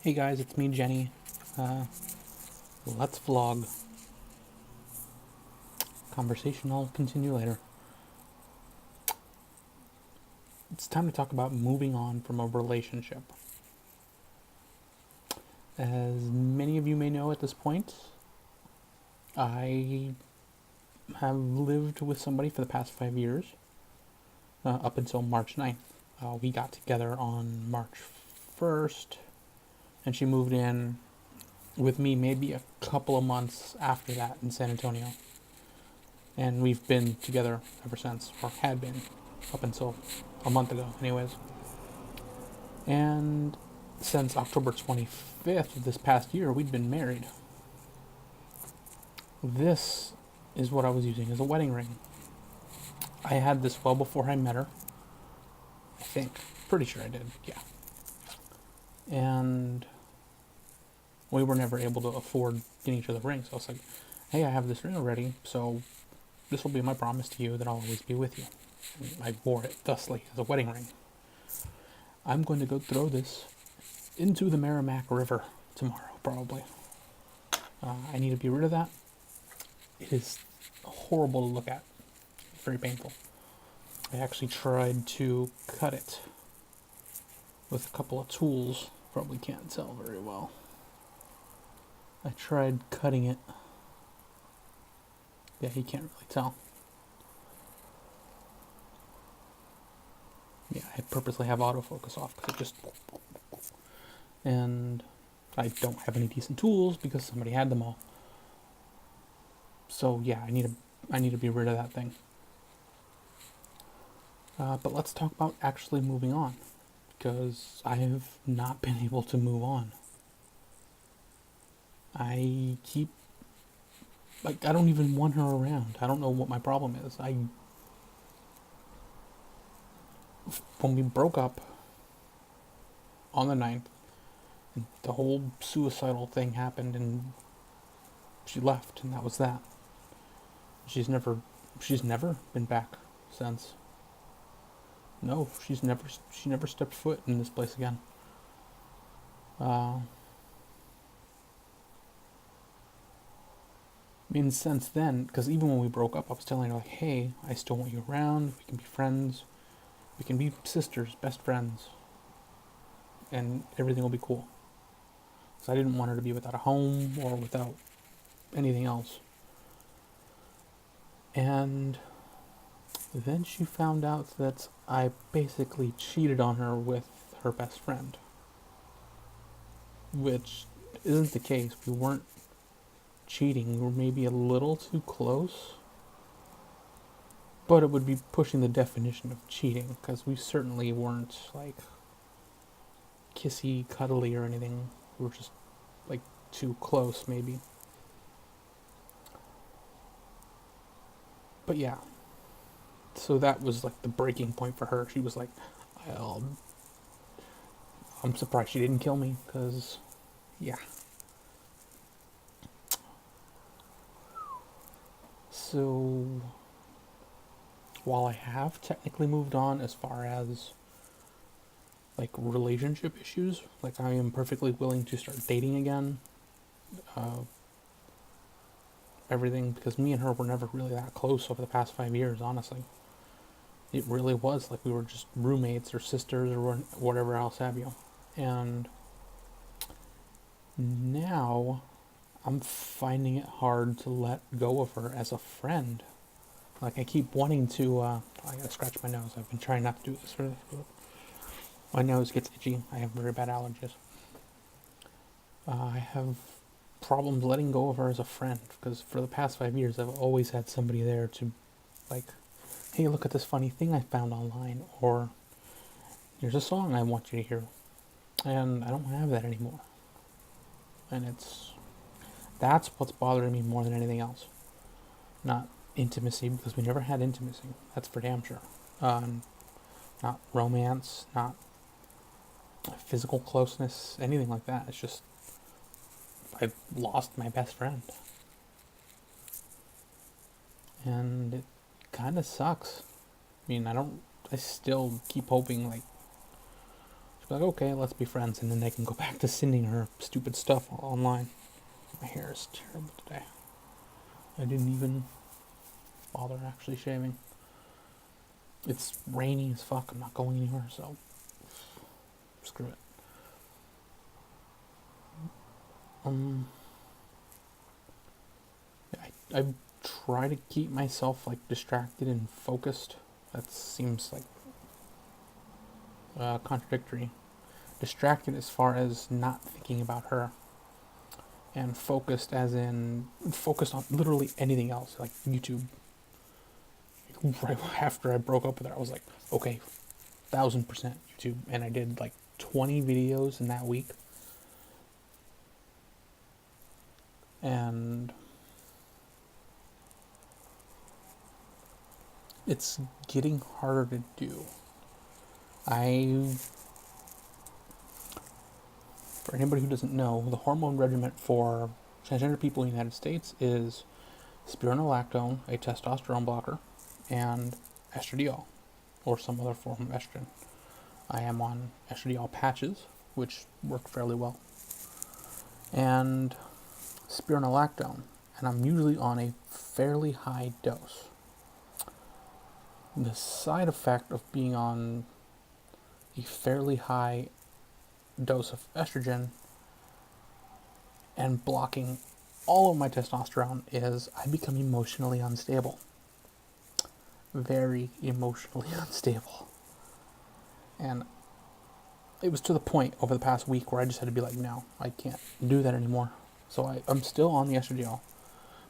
Hey guys, it's me, Jenny. Uh, let's vlog. Conversation I'll continue later. It's time to talk about moving on from a relationship. As many of you may know at this point, I have lived with somebody for the past 5 years, up until March 9th. We got together on March 1st, and she moved in with me maybe a couple of months after that in San Antonio. And we've been together ever since, or had been, up until a month ago, anyways. And since October 25th of this past year, we'd been married. This is what I was using as a wedding ring. I had this well before I met her. I think. Pretty sure I did, yeah. And we were never able to afford getting each other rings. So I was like, hey, I have this ring already, so this will be my promise to you that I'll always be with you. And I wore it thusly as a wedding ring. I'm going to go throw this into the Merrimack River tomorrow, probably. I need to be rid of that. It is horrible to look at. Very painful. I actually tried to cut it with a couple of tools. Probably can't tell very well. I tried cutting it. Yeah, you can't really tell. Yeah, I purposely have autofocus off because it just... And I don't have any decent tools because somebody had them all. So yeah, I need to be rid of that thing. But let's talk about actually moving on, because I have not been able to move on. I keep, like, I don't even want her around. I don't know what my problem is. When we broke up on the 9th, the whole suicidal thing happened and she left, and that was that. She's never been back since. No, she never stepped foot in this place again. I mean, since then, because even when we broke up, I was telling her, like, hey, I still want you around. We can be friends. We can be sisters, best friends. And everything will be cool. So I didn't want her to be without a home or without anything else. And then she found out that I basically cheated on her with her best friend. Which isn't the case. We weren't cheating. We were maybe a little too close. But it would be pushing the definition of cheating, because we certainly weren't, like, kissy, cuddly, or anything. We were just, like, too close, maybe. But yeah. So that was, like, the breaking point for her. She was like, I'm surprised she didn't kill me, because, yeah. So, while I have technically moved on as far as, like, relationship issues, like, I am perfectly willing to start dating again. Everything, because me and her were never really that close over the past 5 years, honestly. It really was like we were just roommates or sisters or whatever else have you. And now I'm finding it hard to let go of her as a friend. Like, I keep wanting to, I gotta scratch my nose. I've been trying not to do this for this, but my nose gets itchy. I have very bad allergies. I have problems letting go of her as a friend, because for the past 5 years I've always had somebody there to, like, hey, look at this funny thing I found online, or here's a song I want you to hear. And I don't have that anymore. And that's what's bothering me more than anything else. Not intimacy, because we never had intimacy. That's for damn sure. Not romance, not physical closeness, anything like that. It's just, I've lost my best friend. And it kind of sucks. I mean, I still keep hoping, like, Like, okay, let's be friends, and then they can go back to sending her stupid stuff online. My hair is terrible today. I didn't even bother actually shaving. It's rainy as fuck. I'm not going anywhere, so screw it. I try to keep myself like distracted and focused. That seems like contradictory. Distracted as far as not thinking about her, and focused as in focused on literally anything else, like YouTube. Right after I broke up with her, I was like, okay, 1000% YouTube, and I did like 20 videos in that week, and it's getting harder to do. For anybody who doesn't know, the hormone regimen for transgender people in the United States is spironolactone, a testosterone blocker, and estradiol, or some other form of estrogen. I am on estradiol patches, which work fairly well, and spironolactone, and I'm usually on a fairly high dose. The side effect of being on a fairly high dose of estrogen and blocking all of my testosterone is I become emotionally unstable. Very emotionally unstable. And it was to the point over the past week where I just had to be like, no, I can't do that anymore. So I'm still on the estradiol,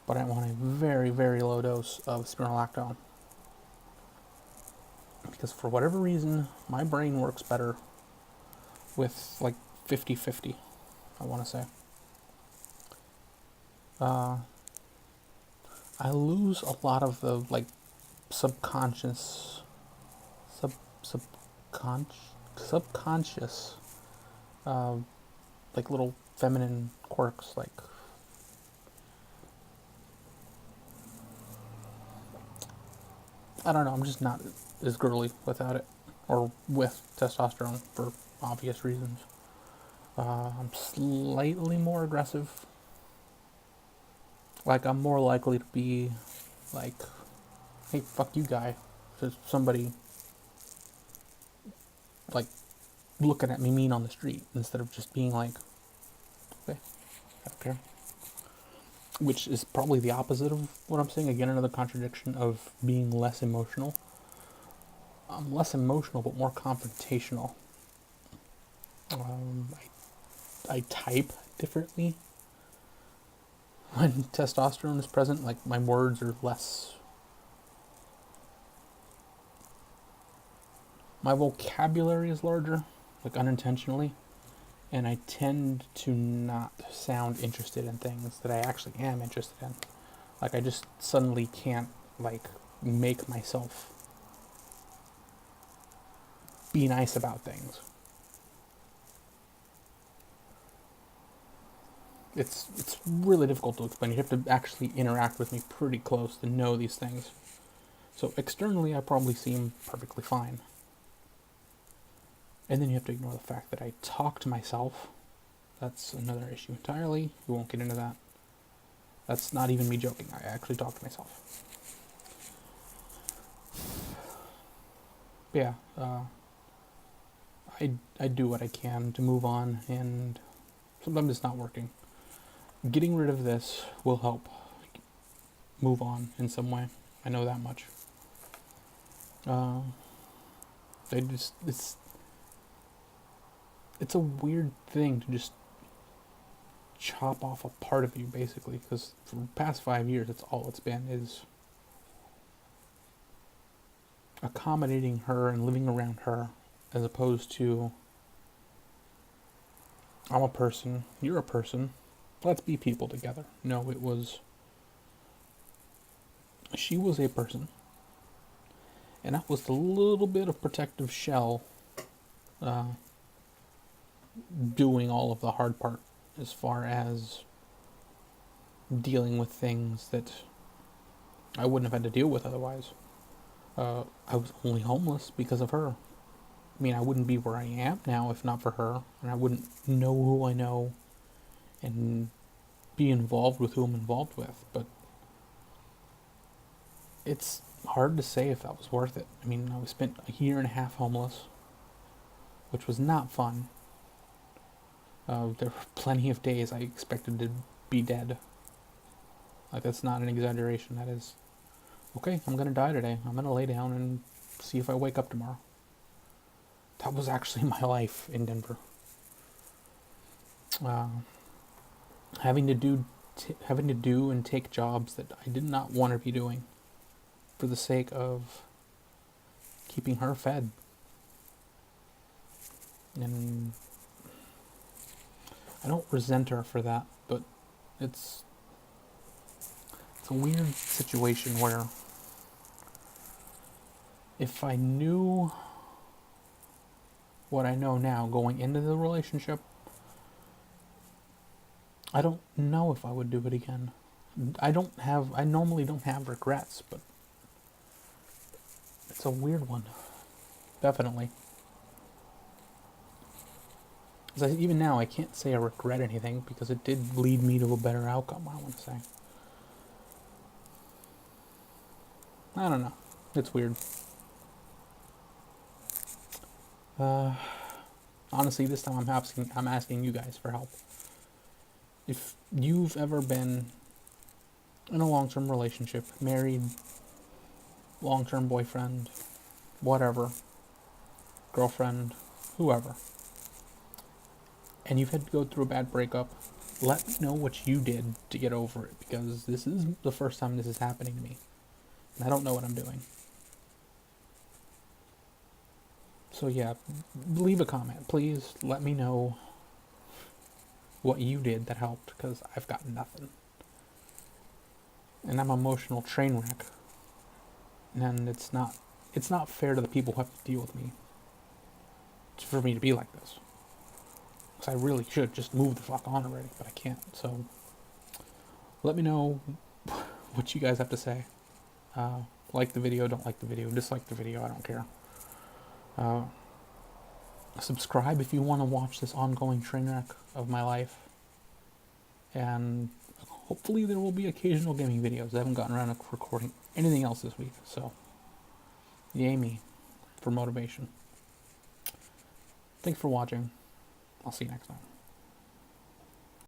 but I'm on a very, very low dose of spironolactone. Because for whatever reason, my brain works better with like 50-50, I want to say. I lose a lot of the like subconscious, subconscious, like little feminine quirks, like I don't know. I'm just not as girly without it, or with testosterone for obvious reasons. I'm slightly more aggressive. Like I'm more likely to be like, "Hey, fuck you, guy," to somebody like looking at me mean on the street instead of just being like, "Okay, I don't care." Which is probably the opposite of what I'm saying. Again, another contradiction of being less emotional. I'm less emotional, but more confrontational. Um, I type differently when testosterone is present. Like my words are less. My vocabulary is larger, like unintentionally, and I tend to not sound interested in things that I actually am interested in. Like I just suddenly can't like make myself be nice about things. It's really difficult to explain. You have to actually interact with me pretty close to know these things. So externally, I probably seem perfectly fine. And then you have to ignore the fact that I talk to myself. That's another issue entirely. We won't get into that. That's not even me joking. I actually talk to myself. But yeah, I do what I can to move on, and sometimes it's not working. Getting rid of this will help move on in some way. I know that much. It's a weird thing to just chop off a part of you, basically, because for the past 5 years, that's all it's been, is accommodating her and living around her, as opposed to, I'm a person, you're a person, let's be people together. No, she was a person, and that was the little bit of protective shell doing all of the hard part as far as dealing with things that I wouldn't have had to deal with otherwise. I was only homeless because of her. I mean, I wouldn't be where I am now if not for her, and I wouldn't know who I know and be involved with who I'm involved with. But it's hard to say if that was worth it. I mean, I spent a year and a half homeless, which was not fun. There were plenty of days I expected to be dead. Like, that's not an exaggeration. That is, okay, I'm gonna die today. I'm gonna lay down and see if I wake up tomorrow. That was actually my life in Denver. Uh, having to do and take jobs that I did not want to be doing for the sake of keeping her fed. And I don't resent her for that, but it's a weird situation where if I knew what I know now going into the relationship, I don't know if I would do it again. I normally don't have regrets, but it's a weird one. Definitely. Even now, I can't say I regret anything because it did lead me to a better outcome, I want to say. I don't know. It's weird. Honestly, this time I'm asking you guys for help. If you've ever been in a long-term relationship, married, long-term boyfriend, whatever, girlfriend, whoever, and you've had to go through a bad breakup, let me know what you did to get over it, because this is the first time this is happening to me, and I don't know what I'm doing. So yeah, leave a comment. Please let me know what you did that helped, because I've got nothing. And I'm an emotional train wreck. And it's not fair to the people who have to deal with me for me to be like this. Because I really should just move the fuck on already, but I can't. So let me know what you guys have to say. Like the video, don't like the video, dislike the video, I don't care. Subscribe if you want to watch this ongoing train wreck of my life. And hopefully there will be occasional gaming videos. I haven't gotten around to recording anything else this week, so yay me for motivation. Thanks for watching. I'll see you next time.